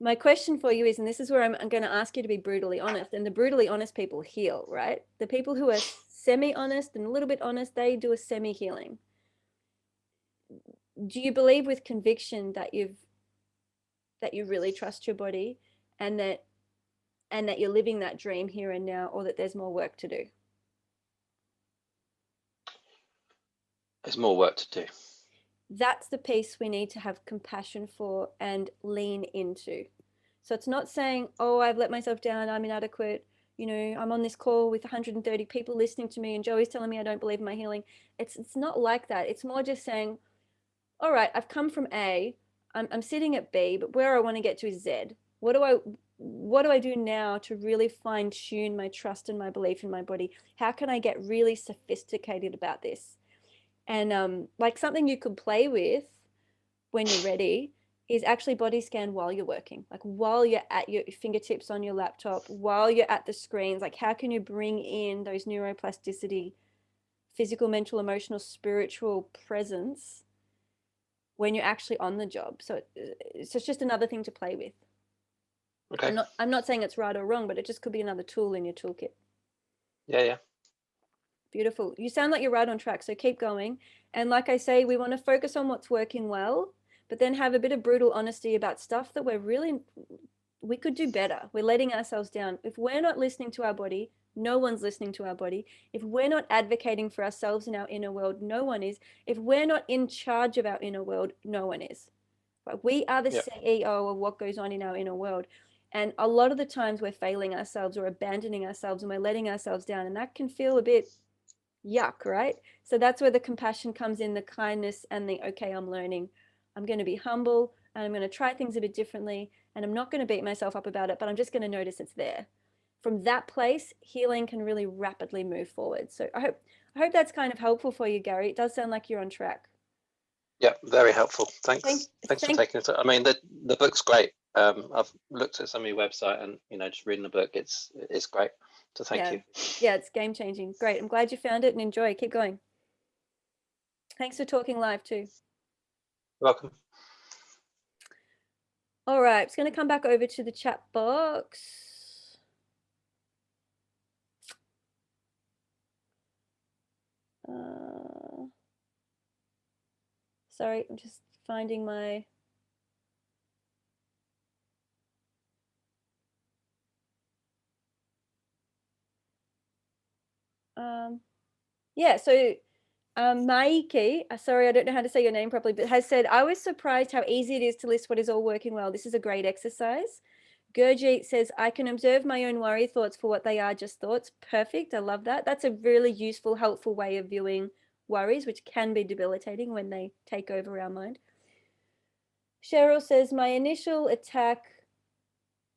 My question for you is, and this is where I'm going to ask you to be brutally honest, and the brutally honest people heal, right? The people who are semi-honest and a little bit honest, they do a semi-healing. Do you believe with conviction that you really trust your body and that you're living that dream here and now, or that there's more work to do? There's more work to do. That's the piece we need to have compassion for and lean into. So it's not saying, oh, I've let myself down, I'm inadequate, I'm on this call with 130 people listening to me and Joey's telling me I don't believe in my healing. It's not like that. It's more just saying, all right, I've come from A, I'm sitting at B, but where I want to get to is Z. What do I do now to really fine tune my trust and my belief in my body? How can I get really sophisticated about this? And like something you could play with when you're ready is actually body scan while you're working, like while you're at your fingertips on your laptop, while you're at the screens. Like how can you bring in those neuroplasticity, physical, mental, emotional, spiritual presence when you're actually on the job? So it's just another thing to play with. Okay. I'm not saying it's right or wrong, but it just could be another tool in your toolkit. Yeah. Beautiful. You sound like you're right on track, so keep going. And like I say, we want to focus on what's working well, but then have a bit of brutal honesty about stuff that we could do better. We're letting ourselves down. If we're not listening to our body, no one's listening to our body. If we're not advocating for ourselves in our inner world, no one is. If we're not in charge of our inner world, no one is. But we are the CEO of what goes on in our inner world. And a lot of the times we're failing ourselves or abandoning ourselves and we're letting ourselves down. And that can feel a bit yuck, right? So that's where the compassion comes in, the kindness and the, okay, I'm learning. I'm going to be humble and I'm going to try things a bit differently. And I'm not going to beat myself up about it, but I'm just going to notice it's there. From that place, healing can really rapidly move forward. So I hope that's kind of helpful for you, Gary. It does sound like you're on track. Yeah, very helpful. Thanks for taking it. I mean, the book's great. I've looked at some of your website and just reading the book, it's great. So thank you. Yeah, it's game changing. Great. I'm glad you found it and enjoy. Keep going. Thanks for talking live too. Welcome. All right, it's going to come back over to the chat box. Sorry, I'm just finding my... yeah, so Maiki, sorry, I don't know how to say your name properly, but has said, I was surprised how easy it is to list what is all working well. This is a great exercise. Gurjeet says, I can observe my own worry thoughts for what they are, just thoughts. Perfect. I love that. That's a really useful, helpful way of viewing worries, which can be debilitating when they take over our mind. Cheryl says, my initial attack,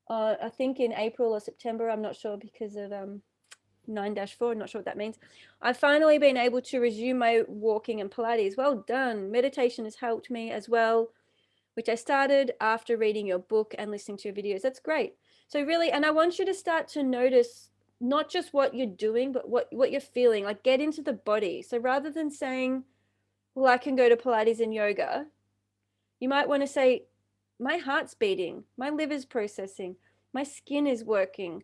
I think in April or September, I'm not sure because of 9-4, not sure what that means. I've finally been able to resume my walking and Pilates. Well done. Meditation has helped me as well, which I started after reading your book and listening to your videos. That's great. So really, and I want you to start to notice not just what you're doing, but what you're feeling, like get into the body. So rather than saying, well, I can go to Pilates and yoga, you might want to say, my heart's beating, my liver's processing, my skin is working.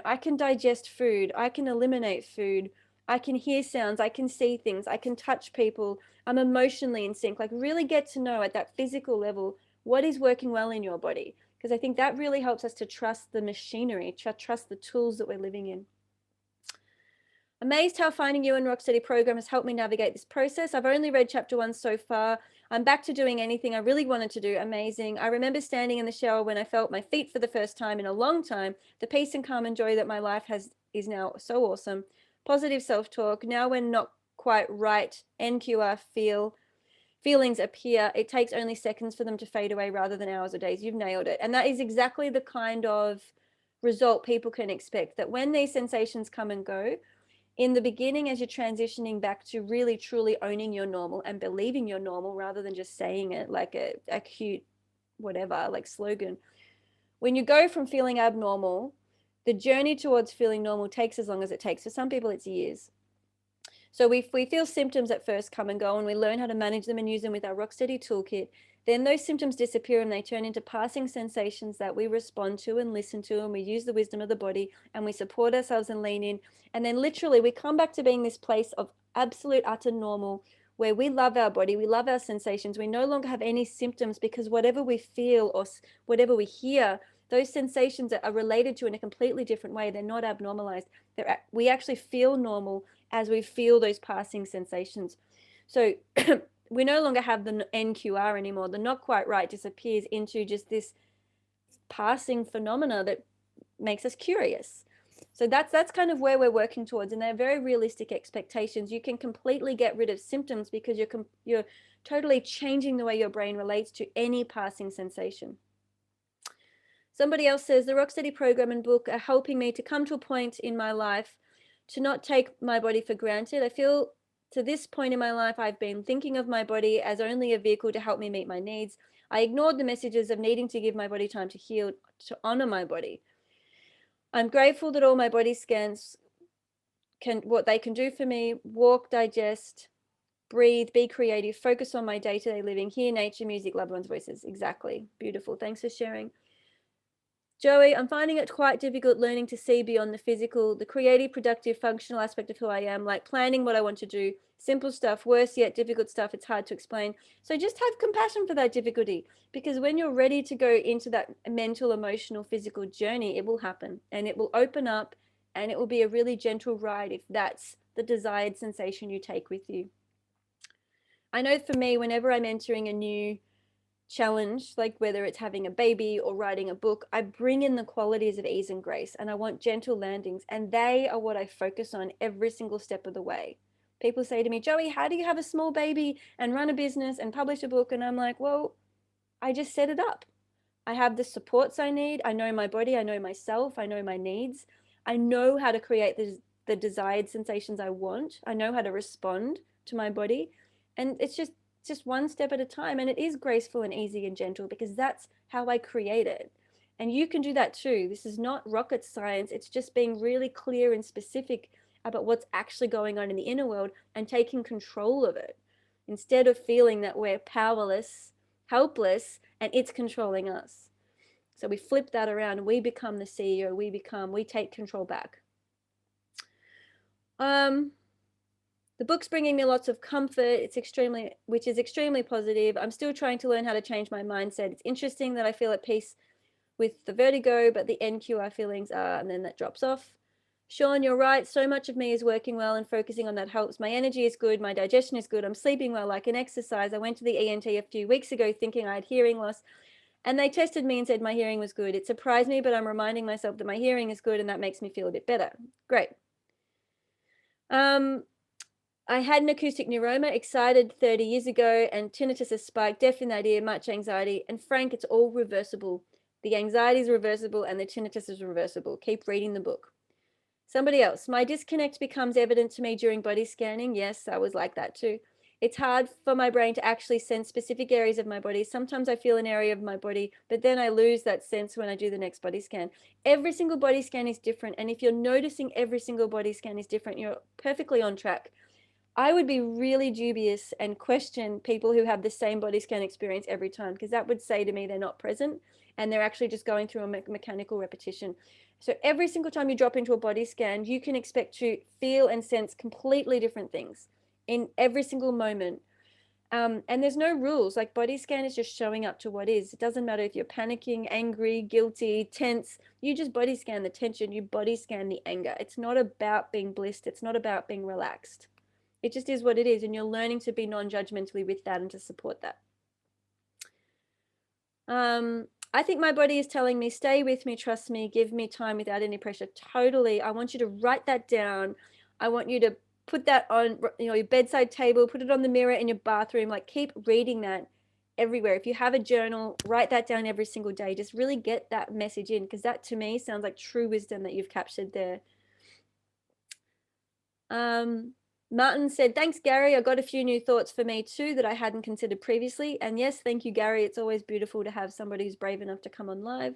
I can digest food, I can eliminate food, I can hear sounds, I can see things, I can touch people, I'm emotionally in sync. Like really get to know at that physical level what is working well in your body. Because I think that really helps us to trust the machinery, trust the tools that we're living in. Amazed how finding you and Rocksteady program has helped me navigate this process. I've only read chapter 1 so far. I'm back to doing anything I really wanted to do. Amazing. I remember standing in the shower when I felt my feet for the first time in a long time. The peace and calm and joy that my life has is now so awesome. Positive self-talk. Now when not quite right, NQR feelings appear. It takes only seconds for them to fade away rather than hours or days. You've nailed it. And that is exactly the kind of result people can expect, that when these sensations come and go, in the beginning, as you're transitioning back to really truly owning your normal and believing you're normal rather than just saying it like a cute whatever, like slogan, when you go from feeling abnormal, the journey towards feeling normal takes as long as it takes. For some people, it's years. So if we feel symptoms at first come and go, and we learn how to manage them and use them with our Rocksteady toolkit, then those symptoms disappear and they turn into passing sensations that we respond to and listen to, and we use the wisdom of the body and we support ourselves and lean in. And then literally we come back to being this place of absolute utter normal, where we love our body, we love our sensations. We no longer have any symptoms, because whatever we feel or whatever we hear, those sensations are related to in a completely different way. They're not abnormalized. We actually feel normal as we feel those passing sensations. So we no longer have the NQR anymore. The not quite right disappears into just this passing phenomena that makes us curious. So that's kind of where we're working towards, and they're very realistic expectations. You can completely get rid of symptoms because you're totally changing the way your brain relates to any passing sensation. Somebody else says, the Rocksteady program and book are helping me to come to a point in my life to not take my body for granted. I feel to this point in my life, I've been thinking of my body as only a vehicle to help me meet my needs. I ignored the messages of needing to give my body time to heal, to honor my body. I'm grateful that all my body scans what they can do for me: walk, digest, breathe, be creative, focus on my day-to-day living, hear nature, music, loved ones' voices. Exactly. Beautiful. Thanks for sharing. Joey, I'm finding it quite difficult learning to see beyond the physical, the creative, productive, functional aspect of who I am, like planning what I want to do, simple stuff, worse yet, difficult stuff. It's hard to explain. So just have compassion for that difficulty, because when you're ready to go into that mental, emotional, physical journey, it will happen and it will open up, and it will be a really gentle ride if that's the desired sensation you take with you. I know for me, whenever I'm entering a new challenge, like whether it's having a baby or writing a book, I bring in the qualities of ease and grace, and I want gentle landings, and they are what I focus on every single step of the way. People say to me, Joey, how do you have a small baby and run a business and publish a book? And I'm like, well, I just set it up. I have the supports I need. I know my body. I know myself. I know my needs. I know how to create the desired sensations I want. I know how to respond to my body. And it's just one step at a time. And it is graceful and easy and gentle, because that's how I create it. And you can do that too. This is not rocket science. It's just being really clear and specific about what's actually going on in the inner world and taking control of it, instead of feeling that we're powerless, helpless, and it's controlling us. So we flip that around and we become the CEO. We take control back. The book's bringing me lots of comfort. Which is extremely positive. I'm still trying to learn how to change my mindset. It's interesting that I feel at peace with the vertigo, but the NQR feelings are, and then that drops off. Sean, you're right. So much of me is working well, and focusing on that helps. My energy is good. My digestion is good. I'm sleeping well. I can exercise. I went to the ENT a few weeks ago thinking I had hearing loss, and they tested me and said my hearing was good. It surprised me, but I'm reminding myself that my hearing is good, and that makes me feel a bit better. Great. I had an acoustic neuroma, excited 30 years ago, and tinnitus has spiked, deaf in that ear, much anxiety. And Frank, it's all reversible. The anxiety is reversible and the tinnitus is reversible. Keep reading the book. Somebody else, my disconnect becomes evident to me during body scanning. Yes, I was like that too. It's hard for my brain to actually sense specific areas of my body. Sometimes I feel an area of my body, but then I lose that sense when I do the next body scan. Every single body scan is different. And if you're noticing every single body scan is different, you're perfectly on track. I would be really dubious and question people who have the same body scan experience every time, because that would say to me they're not present and they're actually just going through a mechanical repetition. So every single time you drop into a body scan, you can expect to feel and sense completely different things in every single moment. And there's no rules. Like, body scan is just showing up to what is. It doesn't matter if you're panicking, angry, guilty, tense. You just body scan the tension. You body scan the anger. It's not about being blissed. It's not about being relaxed. It just is what it is. And you're learning to be non-judgmentally with that and to support that. I think my body is telling me, stay with me, trust me, give me time without any pressure. Totally. I want you to write that down. I want you to put that on, your bedside table, put it on the mirror in your bathroom. Like, keep reading that everywhere. If you have a journal, write that down every single day. Just really get that message in, because that to me sounds like true wisdom that you've captured there. Martin said, thanks, Gary. I got a few new thoughts for me too that I hadn't considered previously. And yes, thank you, Gary. It's always beautiful to have somebody who's brave enough to come on live.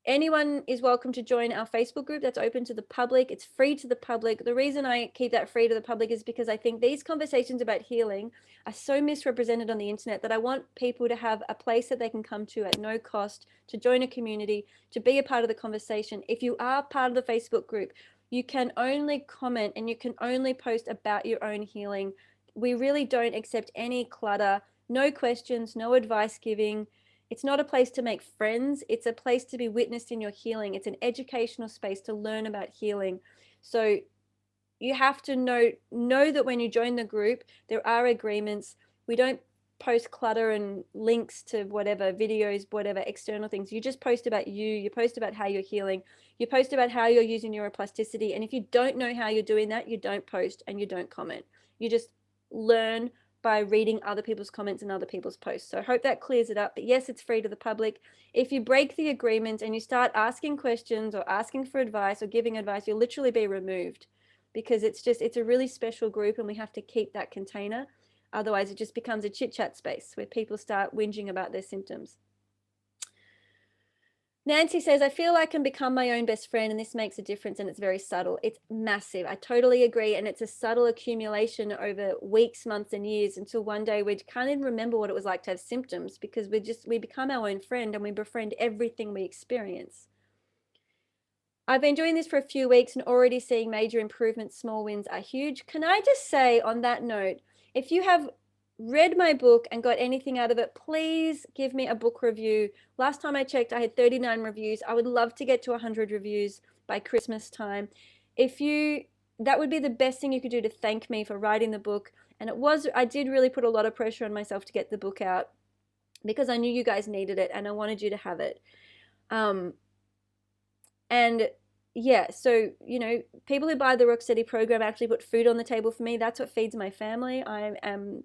Anyone is welcome to join our Facebook group that's open to the public. It's free to the public. The reason I keep that free to the public is because I think these conversations about healing are so misrepresented on the internet that I want people to have a place that they can come to at no cost, to join a community, to be a part of the conversation. If you are part of the Facebook group, you can only comment and you can only post about your own healing. We really don't accept any clutter, no questions, no advice giving. It's not a place to make friends. It's a place to be witnessed in your healing. It's an educational space to learn about healing. So you have to know that when you join the group, there are agreements. We don't post clutter and links to whatever videos, whatever external things. You just post about you. You post about how you're healing. You post about how you're using neuroplasticity. And if you don't know how you're doing that, you don't post and you don't comment. You just learn by reading other people's comments and other people's posts. So I hope that clears it up. But yes, it's free to the public. If you break the agreement and you start asking questions or asking for advice or giving advice, you'll literally be removed, because it's a really special group and we have to keep that container. Otherwise, it just becomes a chit-chat space where people start whinging about their symptoms. Nancy says, I feel I can become my own best friend and this makes a difference and it's very subtle. It's massive. I totally agree. And it's a subtle accumulation over weeks, months, and years until one day we can't even remember what it was like to have symptoms, because we become our own friend and we befriend everything we experience. I've been doing this for a few weeks and already seeing major improvements. Small wins are huge. Can I just say on that note, if you have read my book and got anything out of it, please give me a book review. Last time I checked, I had 39 reviews. I would love to get to 100 reviews by Christmas time. That would be the best thing you could do to thank me for writing the book. And I did really put a lot of pressure on myself to get the book out because I knew you guys needed it and I wanted you to have it. And yeah, so, people who buy the Rock Steady program actually put food on the table for me. That's what feeds my family. I'm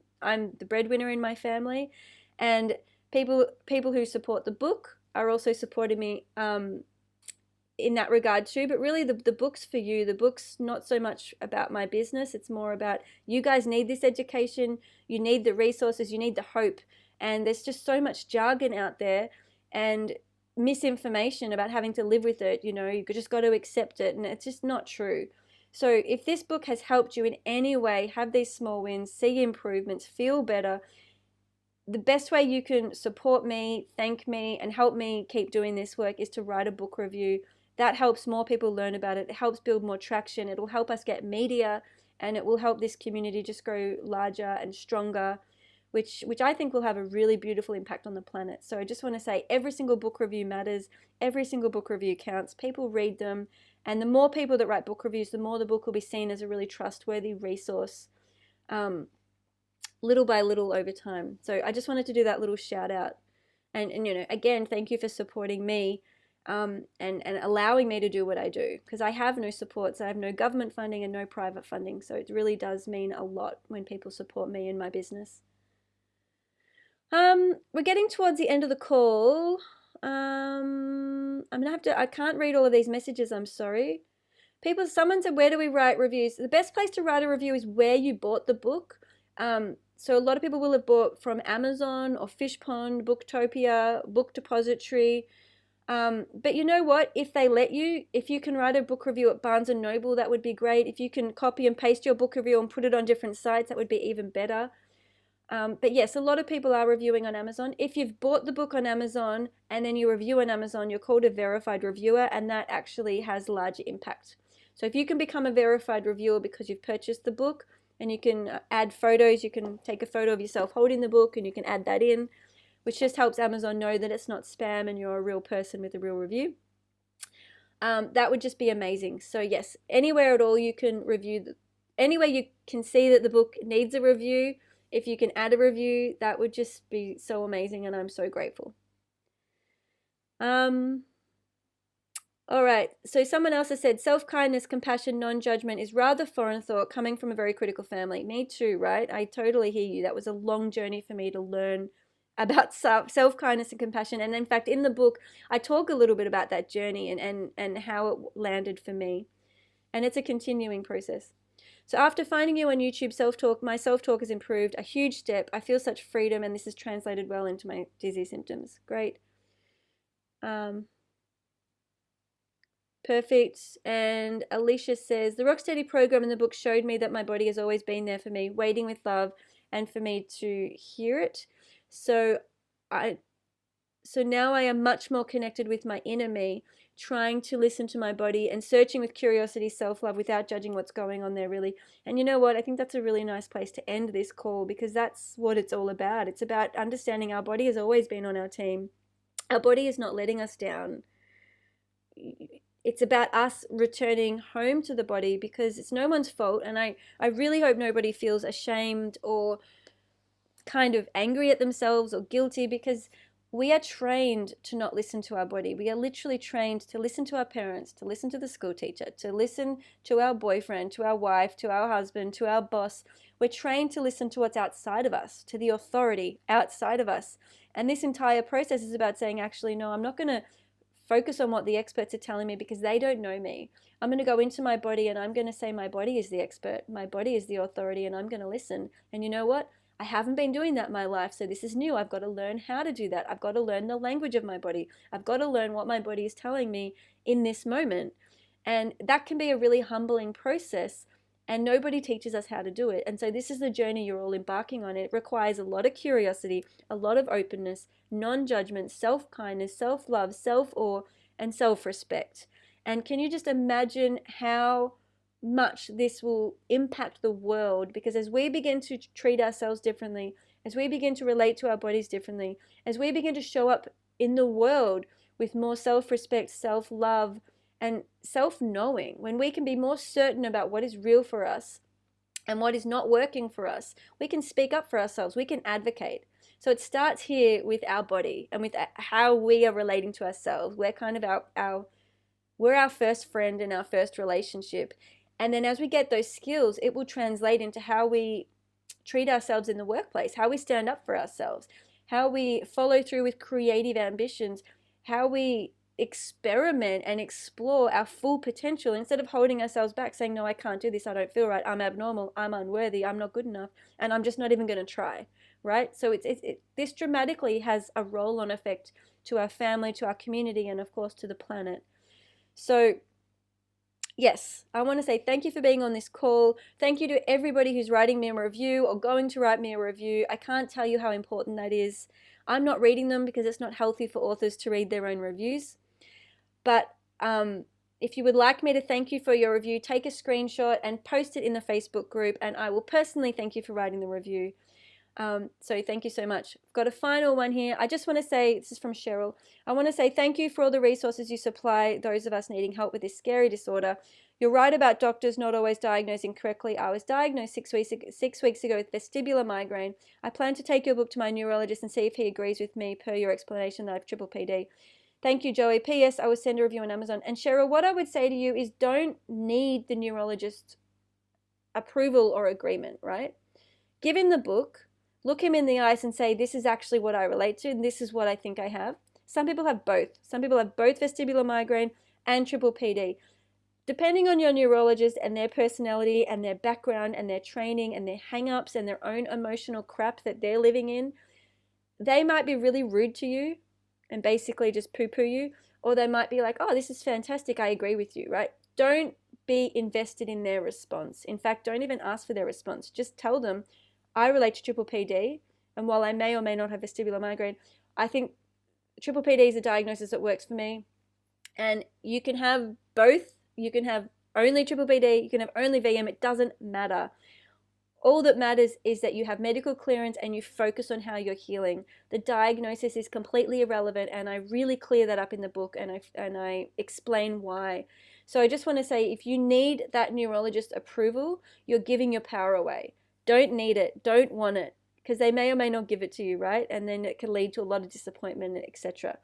the breadwinner in my family. And people who support the book are also supporting me in that regard too. But really the book's for you. The book's not so much about my business. It's more about you guys need this education. You need the resources. You need the hope. And there's just so much jargon out there and misinformation about having to live with it. You just got to accept it, and it's just not true. So if this book has helped you in any way have these small wins, see improvements, feel better, the best way you can support me, thank me, and help me keep doing this work is to write a book review. That helps more people learn about it. It helps build more traction. It'll help us get media, and it will help this community just grow larger and stronger, which I think will have a really beautiful impact on the planet. So I just want to say every single book review matters. Every single book review counts. People read them. And the more people that write book reviews, the more the book will be seen as a really trustworthy resource, little by little over time. So I just wanted to do that little shout out. And again, thank you for supporting me and allowing me to do what I do, because I have no supports. I have no government funding and no private funding. So it really does mean a lot when people support me in my business. We're getting towards the end of the call. I can't read all of these messages, I'm sorry. Someone said, where do we write reviews? The best place to write a review is where you bought the book. So a lot of people will have bought from Amazon or Fishpond, Booktopia, Book Depository. But you know what? If they let you, if you can write a book review at Barnes & Noble, that would be great. If you can copy and paste your book review and put it on different sites, that would be even better. But yes, a lot of people are reviewing on Amazon. If you've bought the book on Amazon and then you review on Amazon, you're called a verified reviewer, and that actually has larger impact. So if you can become a verified reviewer because you've purchased the book, And you can add photos. You can take a photo of yourself holding the book and you can add that in, which just helps Amazon know that it's not spam and you're a real person with a real review. That would just be amazing. So yes, anywhere at all you can review, anywhere you can see that the book needs a review, if you can add a review, that would just be so amazing, and I'm so grateful. All right, so someone else has said, self-kindness, compassion, non-judgment is rather foreign thought coming from a very critical family. Me too, right? I totally hear you. That was a long journey for me to learn about self-kindness and compassion. And in fact, in the book, I talk a little bit about that journey and how it landed for me. And it's a continuing process. So after finding you on YouTube self-talk, my self-talk has improved a huge step. I feel such freedom, and this has translated well into my dizzy symptoms. Great. Perfect. And Alicia says, the Rocksteady program in the book showed me that my body has always been there for me, waiting with love, and for me to hear it. So now I am much more connected with my inner me, trying to listen to my body and searching with curiosity, self-love, without judging what's going on there, really. And you know what? I think that's a really nice place to end this call, because that's what it's all about. It's about understanding our body has always been on our team. Our body is not letting us down. It's about us returning home to the body, because it's no one's fault. And I really hope nobody feels ashamed or kind of angry at themselves or guilty, because we are trained to not listen to our body. We are literally trained to listen to our parents, to listen to the school teacher, to listen to our boyfriend, to our wife, to our husband, to our boss. We're trained to listen to what's outside of us, to the authority outside of us. And this entire process is about saying, actually, no, I'm not going to focus on what the experts are telling me, because they don't know me. I'm going to go into my body and I'm going to say my body is the expert, my body is the authority, and I'm going to listen. And you know what? I haven't been doing that in my life, so this is new. I've got to learn how to do that. I've got to learn the language of my body. I've got to learn what my body is telling me in this moment. And that can be a really humbling process, and nobody teaches us how to do it. And so this is the journey you're all embarking on. It requires a lot of curiosity, a lot of openness, non-judgment, self-kindness, self-love, self-awe, and self-respect. And can you just imagine how much this will impact the world? Because as we begin to treat ourselves differently, as we begin to relate to our bodies differently, as we begin to show up in the world with more self-respect, self-love, and self-knowing, when we can be more certain about what is real for us and what is not working for us, we can speak up for ourselves, we can advocate. So it starts here with our body and with how we are relating to ourselves. We're kind of we're our first friend in our first relationship. And then as we get those skills, it will translate into how we treat ourselves in the workplace, how we stand up for ourselves, how we follow through with creative ambitions, how we experiment and explore our full potential, instead of holding ourselves back saying, no, I can't do this, I don't feel right, I'm abnormal, I'm unworthy, I'm not good enough, and I'm just not even going to try, right? So this dramatically has a roll-on effect to our family, to our community, and of course to the planet. So yes, I want to say thank you for being on this call. Thank you to everybody who's writing me a review or going to write me a review. I can't tell you how important that is. I'm not reading them because it's not healthy for authors to read their own reviews. But if you would like me to thank you for your review, take a screenshot and post it in the Facebook group, and I will personally thank you for writing the review. So thank you so much. I've got a final one here. I just want to say, this is from Cheryl. I want to say thank you for all the resources you supply those of us needing help with this scary disorder. You're right about doctors not always diagnosing correctly. I was diagnosed 6 weeks ago with vestibular migraine. I plan to take your book to my neurologist and see if he agrees with me per your explanation that I have triple PD. Thank you, Joey. P.S. I will send a review on Amazon. And Cheryl, what I would say to you is, don't need the neurologist's approval or agreement, right? Give him the book. Look him in the eyes and say, this is actually what I relate to, and this is what I think I have. Some people have both. Some people have both vestibular migraine and triple PD. Depending on your neurologist and their personality and their background and their training and their hang-ups and their own emotional crap that they're living in, they might be really rude to you and basically just poo-poo you, or they might be like, oh, this is fantastic, I agree with you, right? Don't be invested in their response. In fact, don't even ask for their response. Just tell them, I relate to triple PD, and while I may or may not have vestibular migraine, I think triple PD is a diagnosis that works for me. And you can have both. You can have only triple PD, you can have only VM, it doesn't matter. All that matters is that you have medical clearance and you focus on how you're healing. The diagnosis is completely irrelevant, and I really clear that up in the book, and I explain why. So I just want to say, if you need that neurologist approval, you're giving your power away. Don't need it, don't want it, because they may or may not give it to you, right? And then it can lead to a lot of disappointment, etc.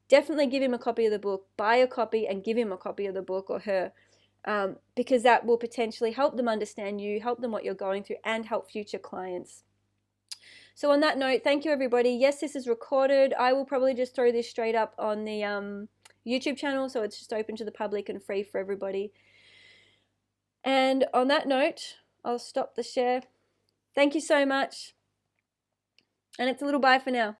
Definitely give him a copy of the book, buy a copy and give him a copy of the book, or her. Because that will potentially help them understand you, help them what you're going through, and help future clients. So on that note, thank you everybody. Yes, this is recorded. I will probably just throw this straight up on the YouTube channel, so it's just open to the public and free for everybody. And on that note, I'll stop the share. Thank you so much. And it's a little bye for now.